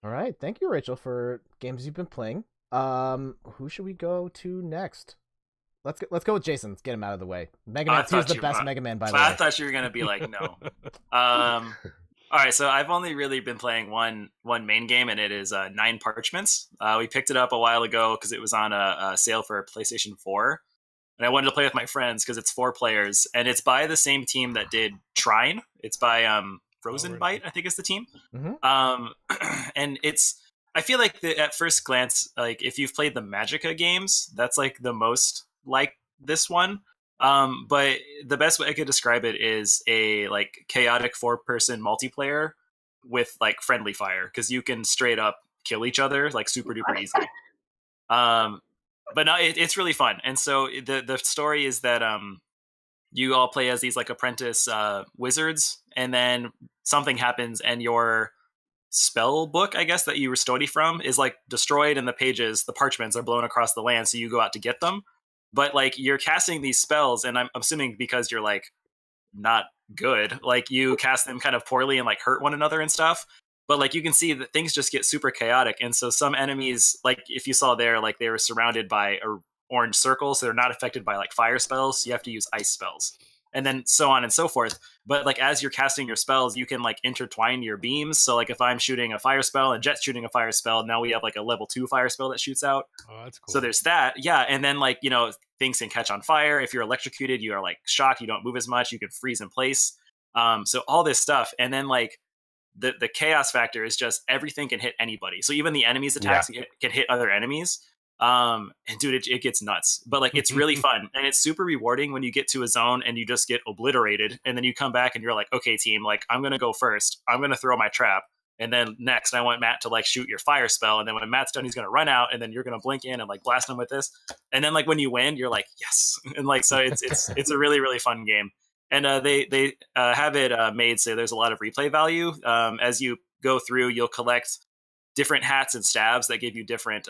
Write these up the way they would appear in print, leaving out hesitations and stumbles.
All right, thank you, Rachel, for games you've been playing. Who should we go to next? Let's go with Jason. Let's get him out of the way. Mega I Man 2 is thought the you. best Mega Man, by the I way. thought you were gonna be like no. Um, all right, so I've only really been playing one main game, and it is Nine Parchments. We picked it up a while ago because it was on a sale for PlayStation 4, and I wanted to play with my friends because it's 4 players, and it's by the same team that did Trine. It's by Oh, Frozen right. Bite, I think is the team. Mm-hmm. Um, and it's I feel like at first glance, like if you've played the Magica games, that's like the most like this one. But the best way I could describe it is a like chaotic 4-person multiplayer with like friendly fire because you can straight up kill each other like super duper easy. Um, but no, it's really fun. And so the story is that you all play as these like apprentice wizards, and then something happens, and your spell book, I guess, that you were study from is like destroyed, and the pages, the parchments are blown across the land, so you go out to get them. But like you're casting these spells, and I'm assuming because you're like not good, like you cast them kind of poorly and like hurt one another and stuff. But like you can see that things just get super chaotic, and so some enemies, like if you saw there, like they were surrounded by a orange circle, so they're not affected by like fire spells. So you have to use ice spells, and then so on and so forth. But like as you're casting your spells, you can like intertwine your beams. So like if I'm shooting a fire spell and Jet's shooting a fire spell, now we have like a level 2 fire spell that shoots out. Oh, that's cool. So there's that, yeah. And then like things can catch on fire. If you're electrocuted, you are like shocked. You don't move as much. You can freeze in place. So all this stuff, and then like the chaos factor is just everything can hit anybody. So even the enemies' attacks can hit other enemies. And dude, it gets nuts, but like it's really fun, and it's super rewarding when you get to a zone and you just get obliterated, and then you come back and you're like, okay, team, like I'm gonna go first. I'm gonna throw my trap. And then next, I want Matt to like shoot your fire spell. And then when Matt's done, he's gonna run out, and then you're gonna blink in and like blast him with this. And then like when you win, you're like yes, and like so it's a really really fun game. And they have it made so there's a lot of replay value. As you go through, you'll collect different hats and stabs that give you different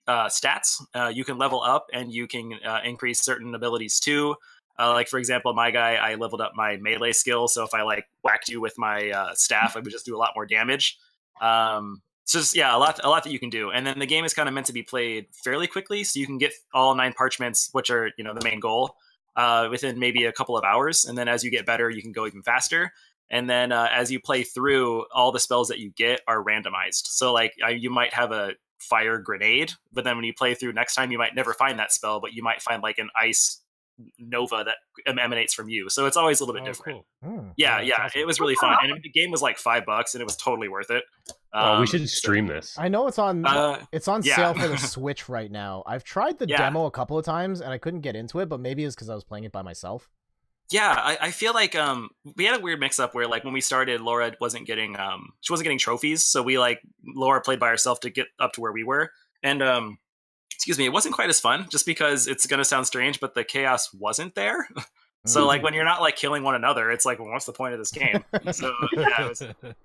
stats. You can level up, and you can increase certain abilities too. Like for example, my guy, I leveled up my melee skill, so if I like whacked you with my staff, I would just do a lot more damage. So just, yeah, a lot that you can do. And then the game is kind of meant to be played fairly quickly, so you can get all 9 parchments, which are the main goal, within maybe a couple of hours. And then as you get better, you can go even faster. And then as you play through, all the spells that you get are randomized. So like you might have a fire grenade, but then when you play through next time, you might never find that spell, but you might find like an ice nova that emanates from you. So it's always a little bit different. Cool. Yeah, That's awesome. it was really fun, and the game was like $5, and it was totally worth it. We should stream this. I know it's on yeah. sale for the Switch right now. I've tried the Yeah. demo a couple of times and I couldn't get into it, but maybe it's because I was playing it by myself. Yeah, I feel like we had a weird mix up where like when we started, Laura wasn't getting trophies, so we like Laura played by herself to get up to where we were, and excuse me, it wasn't quite as fun just because it's gonna sound strange, but the chaos wasn't there. So like when you're not like killing one another, it's like, well, what's the point of this game? So yeah,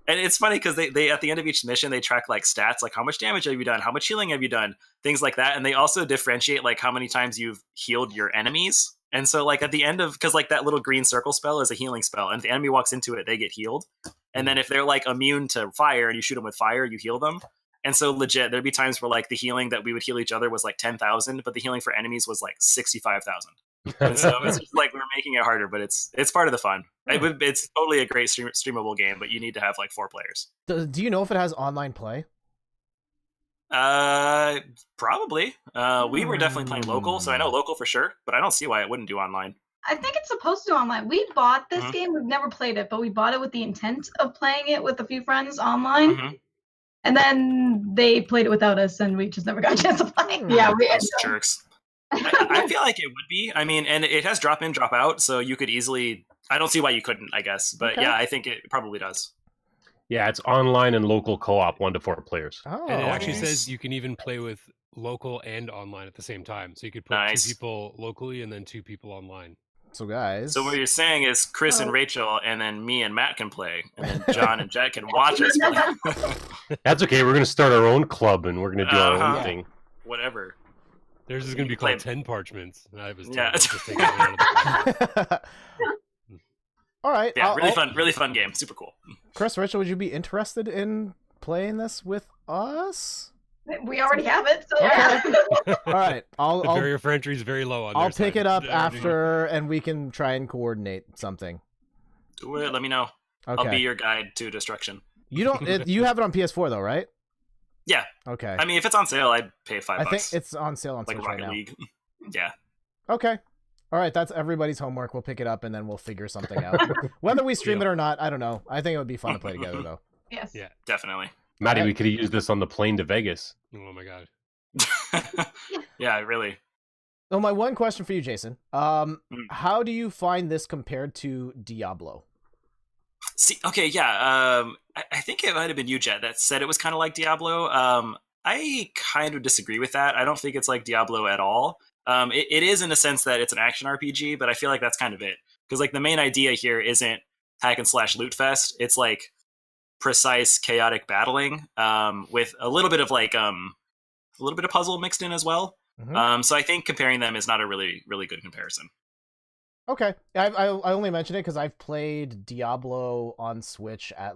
and it's funny because they at the end of each mission they track like stats, like how much damage have you done, how much healing have you done, things like that, and they also differentiate like how many times you've healed your enemies. And so like at the end of, because like that little green circle spell is a healing spell, and if the enemy walks into it, they get healed. And then if they're like immune to fire and you shoot them with fire, you heal them. And so legit, there'd be times where like the healing that we would heal each other was like 10,000, but the healing for enemies was like 65,000. And so it's just like we're making it harder, but it's part of the fun. It's totally a great streamable game, but you need to have like 4 players. Do you know if it has online play? Probably. We were definitely playing local, so I know local for sure, but I don't see why it wouldn't do online. I think it's supposed to online. We bought this game. We've never played it, but we bought it with the intent of playing it with a few friends online. And then they played it without us, and we just never got a chance to play. Yeah, those jerks. I feel like it would be. I mean, and it has drop in, drop out, so you could easily. I don't see why you couldn't, I guess, but yeah, I think it probably does. Yeah, it's online and local co-op, 1 to 4 players. Oh, And it actually says you can even play with local and online at the same time. So you could put 2 people locally and then 2 people online. So guys, so what you're saying is Chris and Rachel, and then me and Matt can play, and then John and Jet can watch us play. That's okay. We're going to start our own club, and we're going to do our own thing. Whatever. Theirs is going to be called 10 Parchments. I was yeah. Just take it out of the All right. Yeah, really fun game. Super cool. Chris, Rachel, would you be interested in playing this with us? We already have it, so Okay. All right, the barrier for entry is very low on I'll their pick side. it up after, and we can try and coordinate something. Do it. Let me know. Okay. I'll be your guide to destruction. You don't. You have it on PS4 though, right? Yeah. Okay. I mean, if it's on sale, I'd pay $5. I think it's on sale on like Switch Rocket right now. League. Yeah. Okay. All right, that's everybody's homework. We'll pick it up and then we'll figure something out. Whether we stream it or not, I don't know. I think it would be fun to play together though. Yes. Yeah. Definitely. Maddie, Right. we could have used this on the plane to Vegas. Oh my god. Yeah, really. So my one question for you, Jason. How do you find this compared to Diablo? See, okay, yeah. I think it might have been you, Jet, that said it was kind of like Diablo. I kind of disagree with that. I don't think it's like Diablo at all. It is in the sense that it's an action RPG, but I feel like that's kind of it. Because like the main idea here isn't hack and slash loot fest. It's like precise, chaotic battling with a little bit of like a little bit of puzzle mixed in as well. Mm-hmm. So I think comparing them is not a really, really good comparison. Okay, I only mention it because I've played Diablo on Switch at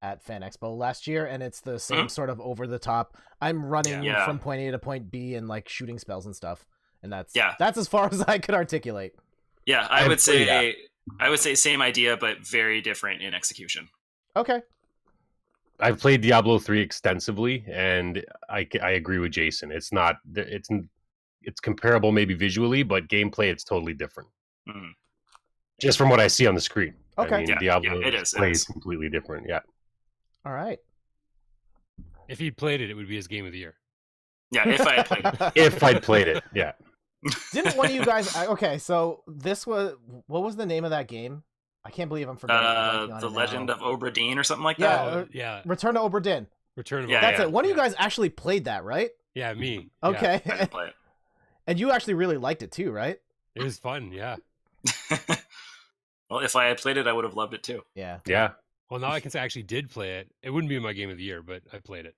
at Fan Expo last year, and it's the same sort of over the top. I'm running from point A to point B and like shooting spells and stuff, and that's as far as I could articulate. Yeah, I would say same idea, but very different in execution. Okay. I've played Diablo 3 extensively, and I agree with Jason. It's not it's comparable maybe visually, but gameplay it's totally different. Mm. Just from what I see on the screen. Okay. I mean, Diablo it is. plays completely different. Yeah. All right. If he'd played it, it would be his game of the year. Yeah, if I had played it. If I'd played it, yeah. Didn't one of you guys? Okay, so this was what was the name of that game? I can't believe I'm forgetting. The Legend of Obra Dinn or something like Yeah, that. Yeah. Return to Obra Dinn. Return of That's it. One of you guys actually played that, right? Yeah, me. Okay. I didn't play it. And you actually really liked it too, right? It was fun, yeah. Well, if I had played it, I would have loved it too. Yeah. Yeah. Well, now I can say I actually did play it. It wouldn't be my game of the year, but I played it.